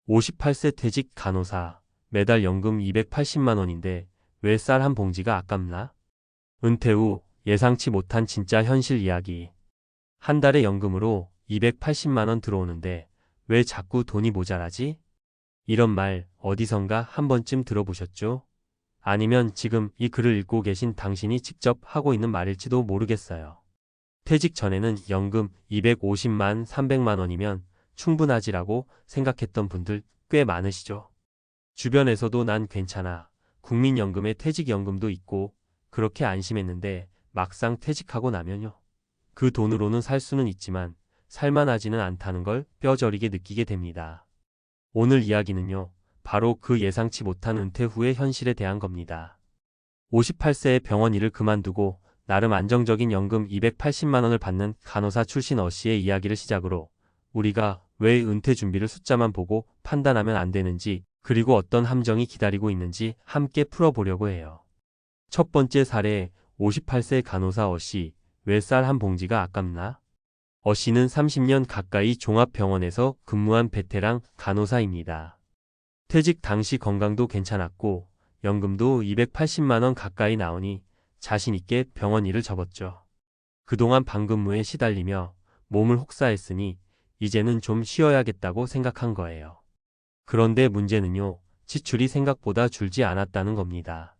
58세 퇴직 간호사, 매달 연금 280만 원인데 왜 쌀 한 봉지가 아깝나? 은퇴 후 예상치 못한 진짜 현실 이야기. 한 달에 연금으로 280만 원 들어오는데 왜 자꾸 돈이 모자라지? 이런 말 어디선가 한 번쯤 들어보셨죠? 아니면 지금 이 글을 읽고 계신 당신이 직접 하고 있는 말일지도 모르겠어요. 퇴직 전에는 연금 250만, 300만 원이면 충분하지라고 생각했던 분들 꽤 많으시죠? 주변에서도 난 괜찮아. 국민연금에 퇴직연금도 있고 그렇게 안심했는데 막상 퇴직하고 나면요. 그 돈으로는 살 수는 있지만 살만하지는 않다는 걸 뼈저리게 느끼게 됩니다. 오늘 이야기는요. 바로 그 예상치 못한 은퇴 후의 현실에 대한 겁니다. 58세에 병원 일을 그만두고 나름 안정적인 연금 280만 원을 받는 간호사 출신 어씨의 이야기를 시작으로 우리가 왜 은퇴 준비를 숫자만 보고 판단하면 안 되는지 그리고 어떤 함정이 기다리고 있는지 함께 풀어보려고 해요. 첫 번째 사례 58세 간호사 어씨 왜 쌀 한 봉지가 아깝나? 어씨는 30년 가까이 종합병원에서 근무한 베테랑 간호사입니다. 퇴직 당시 건강도 괜찮았고 연금도 280만 원 가까이 나오니 자신있게 병원 일을 접었죠. 그동안 반근무에 시달리며 몸을 혹사했으니 이제는 좀 쉬어야겠다고 생각한 거예요. 그런데 문제는요. 지출이 생각보다 줄지 않았다는 겁니다.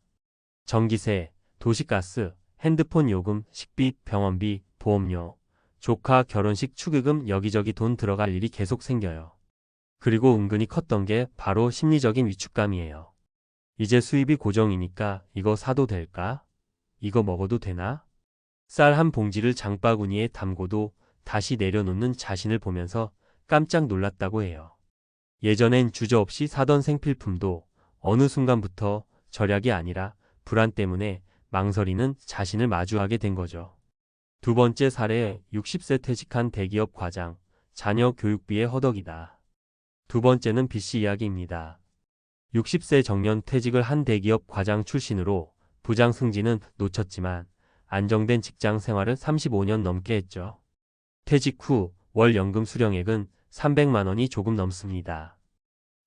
전기세, 도시가스, 핸드폰 요금, 식비, 병원비, 보험료, 조카 결혼식 축의금 여기저기 돈 들어갈 일이 계속 생겨요. 그리고 은근히 컸던 게 바로 심리적인 위축감이에요. 이제 수입이 고정이니까 이거 사도 될까? 이거 먹어도 되나? 쌀 한 봉지를 장바구니에 담고도 다시 내려놓는 자신을 보면서 깜짝 놀랐다고 해요. 예전엔 주저없이 사던 생필품도 어느 순간부터 절약이 아니라 불안 때문에 망설이는 자신을 마주하게 된 거죠. 두 번째 사례 60세 퇴직한 대기업 과장, 자녀 교육비의 허덕이다. 두 번째는 B씨 이야기입니다. 60세 정년 퇴직을 한 대기업 과장 출신으로 부장 승진은 놓쳤지만 안정된 직장 생활을 35년 넘게 했죠. 퇴직 후 월 연금 수령액은 300만 원이 조금 넘습니다.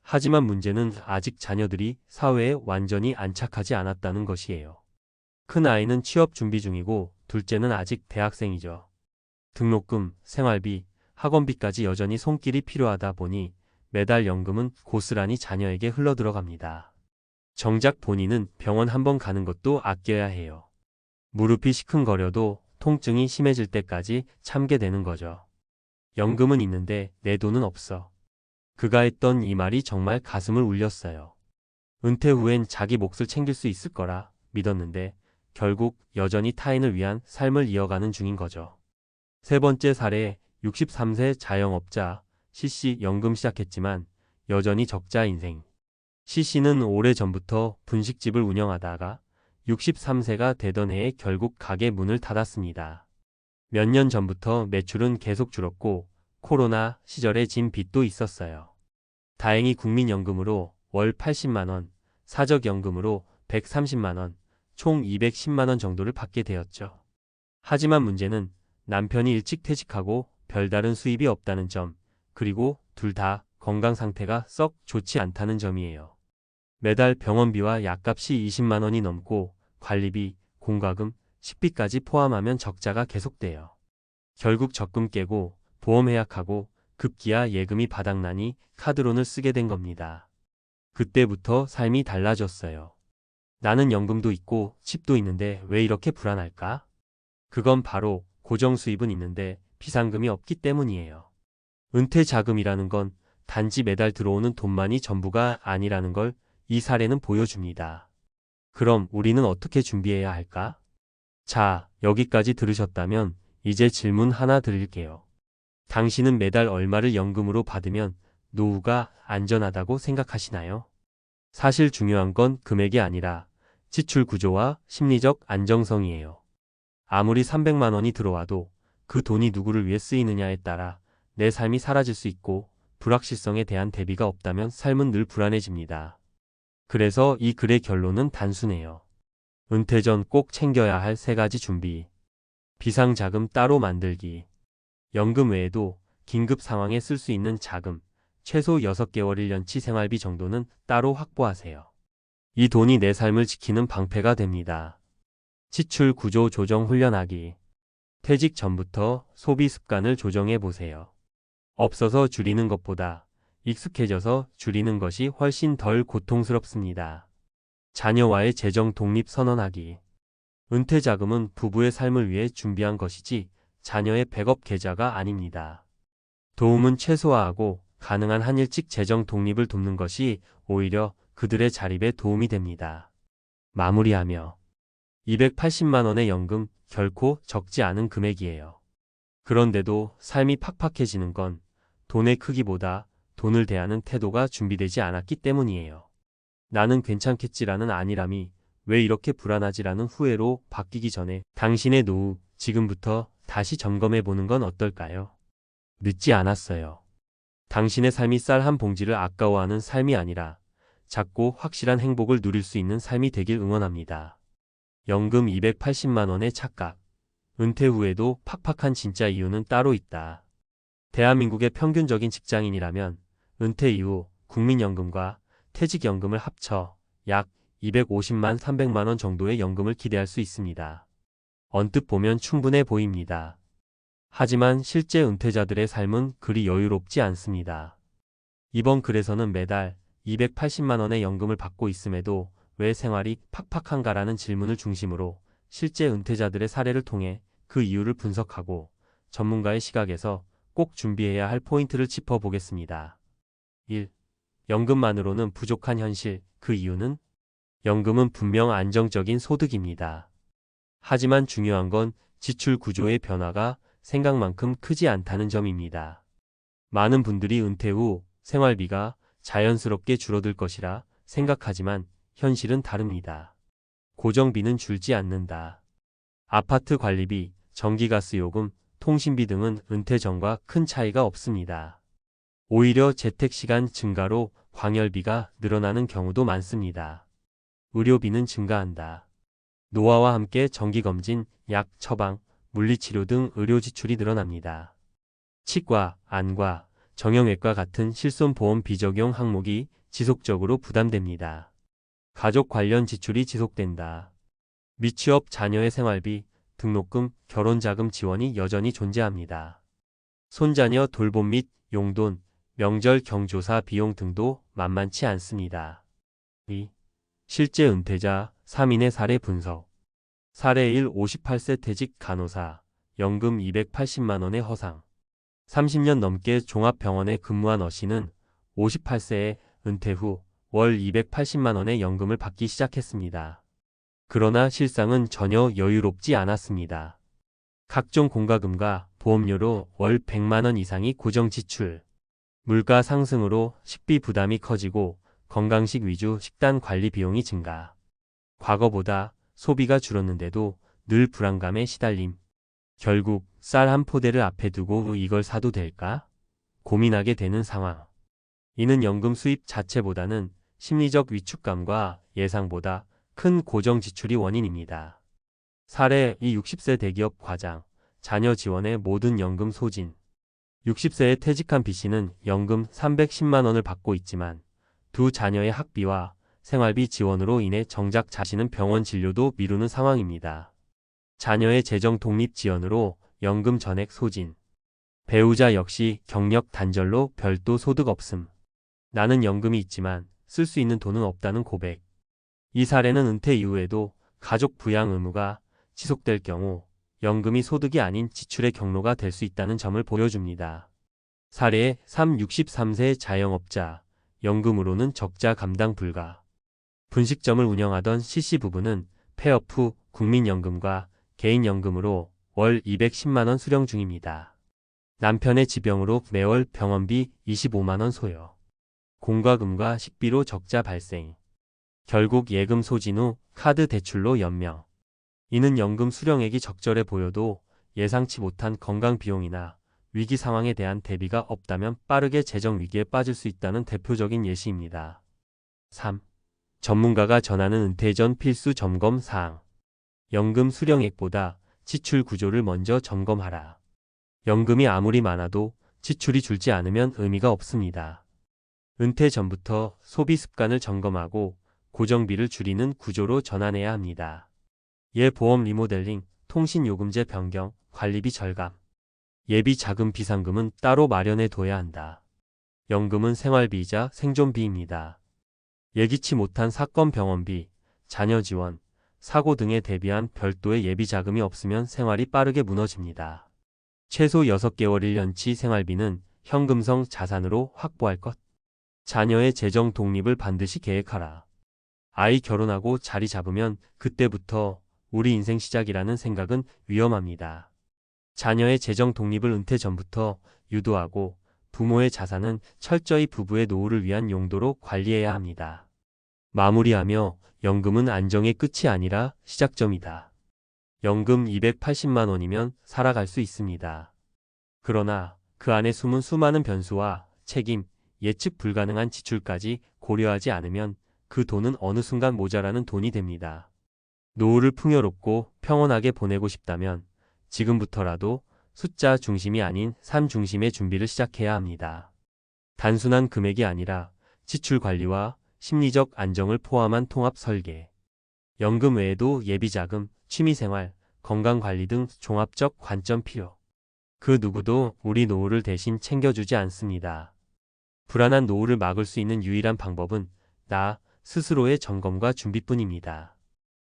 하지만 문제는 아직 자녀들이 사회에 완전히 안착하지 않았다는 것이에요. 큰 아이는 취업 준비 중이고 둘째는 아직 대학생이죠. 등록금, 생활비, 학원비까지 여전히 손길이 필요하다 보니 매달 연금은 고스란히 자녀에게 흘러들어갑니다. 정작 본인은 병원 한번 가는 것도 아껴야 해요. 무릎이 시큰거려도 통증이 심해질 때까지 참게 되는 거죠. 연금은 있는데 내 돈은 없어. 그가 했던 이 말이 정말 가슴을 울렸어요. 은퇴 후엔 자기 몫을 챙길 수 있을 거라 믿었는데 결국 여전히 타인을 위한 삶을 이어가는 중인 거죠. 세 번째 사례 63세 자영업자 C씨 연금 시작했지만 여전히 적자 인생. C씨는 오래전부터 분식집을 운영하다가 63세가 되던 해에 결국 가게 문을 닫았습니다. 몇 년 전부터 매출은 계속 줄었고 코로나 시절에 진 빚도 있었어요. 다행히 국민연금으로 월 80만 원, 사적연금으로 130만 원, 총 210만 원 정도를 받게 되었죠. 하지만 문제는 남편이 일찍 퇴직하고 별다른 수입이 없다는 점, 그리고 둘 다 건강 상태가 썩 좋지 않다는 점이에요. 매달 병원비와 약값이 20만 원이 넘고 관리비, 공과금, 식비까지 포함하면 적자가 계속돼요. 결국 적금 깨고 보험 해약하고 급기야 예금이 바닥나니 카드론을 쓰게 된 겁니다. 그때부터 삶이 달라졌어요. 나는 연금도 있고 집도 있는데 왜 이렇게 불안할까? 그건 바로 고정 수입은 있는데 비상금이 없기 때문이에요. 은퇴 자금이라는 건 단지 매달 들어오는 돈만이 전부가 아니라는 걸 이 사례는 보여줍니다. 그럼 우리는 어떻게 준비해야 할까? 자, 여기까지 들으셨다면 이제 질문 하나 드릴게요. 당신은 매달 얼마를 연금으로 받으면 노후가 안전하다고 생각하시나요? 사실 중요한 건 금액이 아니라 지출 구조와 심리적 안정성이에요. 아무리 300만 원이 들어와도 그 돈이 누구를 위해 쓰이느냐에 따라 내 삶이 사라질 수 있고 불확실성에 대한 대비가 없다면 삶은 늘 불안해집니다. 그래서 이 글의 결론은 단순해요. 은퇴 전 꼭 챙겨야 할 3가지 준비. 비상자금 따로 만들기. 연금 외에도 긴급 상황에 쓸 수 있는 자금, 최소 6개월 1년치 생활비 정도는 따로 확보하세요. 이 돈이 내 삶을 지키는 방패가 됩니다. 지출 구조 조정 훈련하기. 퇴직 전부터 소비 습관을 조정해 보세요. 없어서 줄이는 것보다 익숙해져서 줄이는 것이 훨씬 덜 고통스럽습니다. 자녀와의 재정 독립 선언하기. 은퇴 자금은 부부의 삶을 위해 준비한 것이지 자녀의 백업 계좌가 아닙니다. 도움은 최소화하고 가능한 한 일찍 재정 독립을 돕는 것이 오히려 그들의 자립에 도움이 됩니다. 마무리하며 280만 원의 연금 결코 적지 않은 금액이에요. 그런데도 삶이 팍팍해지는 건 돈의 크기보다 돈을 대하는 태도가 준비되지 않았기 때문이에요. 나는 괜찮겠지라는 안일함이 왜 이렇게 불안하지라는 후회로 바뀌기 전에 당신의 노후 지금부터 다시 점검해 보는 건 어떨까요? 늦지 않았어요. 당신의 삶이 쌀 한 봉지를 아까워하는 삶이 아니라 작고 확실한 행복을 누릴 수 있는 삶이 되길 응원합니다. 연금 280만 원의 착각. 은퇴 후에도 팍팍한 진짜 이유는 따로 있다. 대한민국의 평균적인 직장인이라면 은퇴 이후 국민연금과 퇴직연금을 합쳐 약 250만 300만 원 정도의 연금을 기대할 수 있습니다. 언뜻 보면 충분해 보입니다. 하지만 실제 은퇴자들의 삶은 그리 여유롭지 않습니다. 이번 글에서는 매달 280만 원의 연금을 받고 있음에도 왜 생활이 팍팍한가라는 질문을 중심으로 실제 은퇴자들의 사례를 통해 그 이유를 분석하고 전문가의 시각에서 꼭 준비해야 할 포인트를 짚어보겠습니다. 1. 연금만으로는 부족한 현실. 그 이유는? 연금은 분명 안정적인 소득입니다. 하지만 중요한 건 지출 구조의 변화가 생각만큼 크지 않다는 점입니다. 많은 분들이 은퇴 후 생활비가 자연스럽게 줄어들 것이라 생각하지만 현실은 다릅니다. 고정비는 줄지 않는다. 아파트 관리비, 전기가스 요금, 통신비 등은 은퇴 전과 큰 차이가 없습니다. 오히려 재택시간 증가로 광열비가 늘어나는 경우도 많습니다. 의료비는 증가한다. 노화와 함께 정기검진, 약, 처방, 물리치료 등 의료 지출이 늘어납니다. 치과, 안과, 정형외과 같은 실손보험 비적용 항목이 지속적으로 부담됩니다. 가족 관련 지출이 지속된다. 미취업 자녀의 생활비, 등록금, 결혼자금 지원이 여전히 존재합니다. 손자녀 돌봄 및 용돈, 명절 경조사 비용 등도 만만치 않습니다. 2. 실제 은퇴자 3인의 사례 분석. 사례 1. 58세 퇴직 간호사, 연금 280만 원의 허상. 30년 넘게 종합병원에 근무한 어씨는 58세에 은퇴 후 월 280만 원의 연금을 받기 시작했습니다. 그러나 실상은 전혀 여유롭지 않았습니다. 각종 공과금과 보험료로 월 100만 원 이상이 고정 지출. 물가 상승으로 식비 부담이 커지고 건강식 위주 식단 관리 비용이 증가. 과거보다 소비가 줄었는데도 늘 불안감에 시달림. 결국 쌀 한 포대를 앞에 두고 이걸 사도 될까? 고민하게 되는 상황. 이는 연금 수입 자체보다는 심리적 위축감과 예상보다 큰 고정 지출이 원인입니다. 사례 2. 60세 대기업 과장, 자녀 지원에 모든 연금 소진. 60세에 퇴직한 B씨는 연금 310만 원을 받고 있지만 두 자녀의 학비와 생활비 지원으로 인해 정작 자신은 병원 진료도 미루는 상황입니다. 자녀의 재정 독립 지원으로 연금 전액 소진. 배우자 역시 경력 단절로 별도 소득 없음. 나는 연금이 있지만 쓸 수 있는 돈은 없다는 고백. 이 사례는 은퇴 이후에도 가족 부양 의무가 지속될 경우 연금이 소득이 아닌 지출의 경로가 될 수 있다는 점을 보여줍니다. 사례 3. 63세 자영업자, 연금으로는 적자 감당 불가. 분식점을 운영하던 C씨 부부는 폐업 후 국민연금과 개인연금으로 월 210만 원 수령 중입니다. 남편의 지병으로 매월 병원비 25만 원 소요. 공과금과 식비로 적자 발생. 결국 예금 소진 후 카드 대출로 연명. 이는 연금 수령액이 적절해 보여도 예상치 못한 건강 비용이나 위기 상황에 대한 대비가 없다면 빠르게 재정 위기에 빠질 수 있다는 대표적인 예시입니다. 3. 전문가가 전하는 은퇴 전 필수 점검 사항. 연금 수령액보다 지출 구조를 먼저 점검하라. 연금이 아무리 많아도 지출이 줄지 않으면 의미가 없습니다. 은퇴 전부터 소비 습관을 점검하고 고정비를 줄이는 구조로 전환해야 합니다. 보험 리모델링, 통신요금제 변경, 관리비 절감. 예비 자금 비상금은 따로 마련해 둬야 한다. 연금은 생활비이자 생존비입니다. 예기치 못한 사건 병원비, 자녀 지원, 사고 등에 대비한 별도의 예비 자금이 없으면 생활이 빠르게 무너집니다. 최소 6개월 1년치 생활비는 현금성 자산으로 확보할 것. 자녀의 재정 독립을 반드시 계획하라. 아이 결혼하고 자리 잡으면 그때부터 우리 인생 시작이라는 생각은 위험합니다. 자녀의 재정 독립을 은퇴 전부터 유도하고 부모의 자산은 철저히 부부의 노후를 위한 용도로 관리해야 합니다. 마무리하며 연금은 안정의 끝이 아니라 시작점이다. 연금 280만 원이면 살아갈 수 있습니다. 그러나 그 안에 숨은 수많은 변수와 책임, 예측 불가능한 지출까지 고려하지 않으면 그 돈은 어느 순간 모자라는 돈이 됩니다. 노후를 풍요롭고 평온하게 보내고 싶다면 지금부터라도 숫자 중심이 아닌 삶 중심의 준비를 시작해야 합니다. 단순한 금액이 아니라 지출 관리와 심리적 안정을 포함한 통합 설계. 연금 외에도 예비자금, 취미생활, 건강관리 등 종합적 관점 필요. 그 누구도 우리 노후를 대신 챙겨주지 않습니다. 불안한 노후를 막을 수 있는 유일한 방법은 나 스스로의 점검과 준비뿐입니다.